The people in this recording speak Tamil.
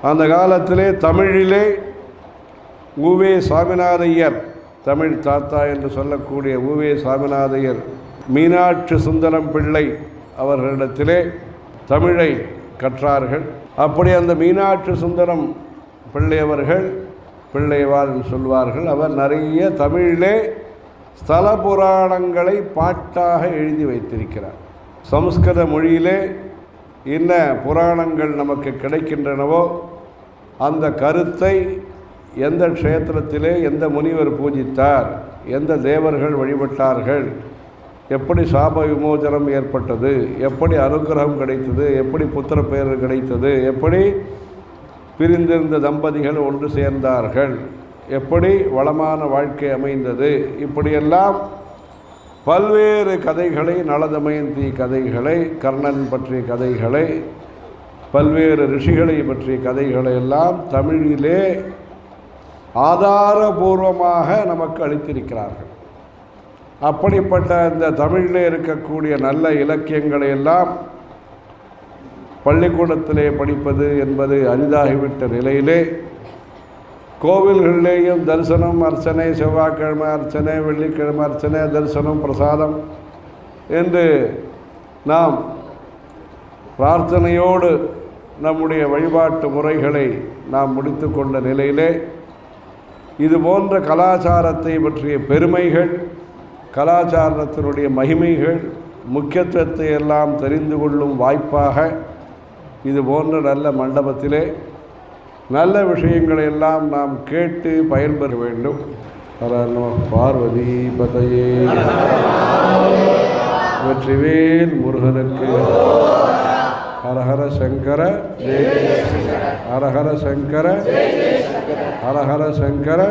அந்த காலத்திலே தமிழிலே உவே சாமிநாதையர், தமிழ் தாத்தா என்று சொல்லக்கூடிய உவே சாமிநாதையர், மீனாட்சி சுந்தரம் பிள்ளை அவர்களிடத்திலே தமிழை கற்றார்கள். அப்படி அந்த மீனாட்சி சுந்தரம் பிள்ளை அவர்கள், பிள்ளைவாள் சொல்வார்கள், அவர் நிறைய தமிழிலே ஸ்தல புராணங்களை பாட்டாக எழுதி வைத்திருக்கிறார். சமஸ்கிருத மொழியிலே என்ன புராணங்கள் நமக்கு கிடைக்கின்றனவோ அந்த கருத்தை எந்த க்ஷேத்திரத்திலே எந்த முனிவர் பூஜித்தார், எந்த தேவர்கள் வழிபட்டார்கள், எப்படி சாப விமோசனம் ஏற்பட்டது, எப்படி அனுகிரகம் கிடைத்தது, எப்படி புத்திர பேர் கிடைத்தது, எப்படி பிரிந்திருந்த தம்பதிகள் ஒன்று சேர்ந்தார்கள், எப்படி வளமான வாழ்க்கை அமைந்தது, இப்படியெல்லாம் பல்வேறு கதைகளை, நலதமயந்தி கதைகளை, கர்ணன் பற்றிய கதைகளை, பல்வேறு ரிஷிகளை பற்றிய கதைகளை எல்லாம் தமிழிலே ஆதாரபூர்வமாக நமக்கு அளித்திருக்கிறார்கள். அப்படிப்பட்ட இந்த தமிழிலே இருக்கக்கூடிய நல்ல இலக்கியங்களை எல்லாம் பள்ளிக்கூடத்திலே படிப்பது என்பது அரிதாகிவிட்ட நிலையிலே கோவில்களிலேயும் தரிசனம், அர்ச்சனை, செவ்வாய்க்கிழமை அர்ச்சனை, வெள்ளிக்கிழமை அர்ச்சனை, தரிசனம், பிரசாதம் என்று நாம் பிரார்த்தனையோடு நம்முடைய வழிபாட்டு முறைகளை நாம் முடித்து கொண்ட நிலையிலே இது போன்ற கலாச்சாரத்தை பற்றிய பெருமைகள், கலாச்சாரத்தினுடைய மகிமைகள், முக்கியத்துவத்தை எல்லாம் தெரிந்து கொள்ளும் வாய்ப்பாக இது போன்ற நல்ல மண்டபத்திலே நல்ல விஷயங்களை எல்லாம் நாம் கேட்டு பயன்பெற வேண்டும். பார்வதி பதையே, வெற்றிவேல் முருகனுக்கு. ஹரஹர சங்கர ஜெய, ஹரஹர சங்கர, ஹரஹர சங்கர.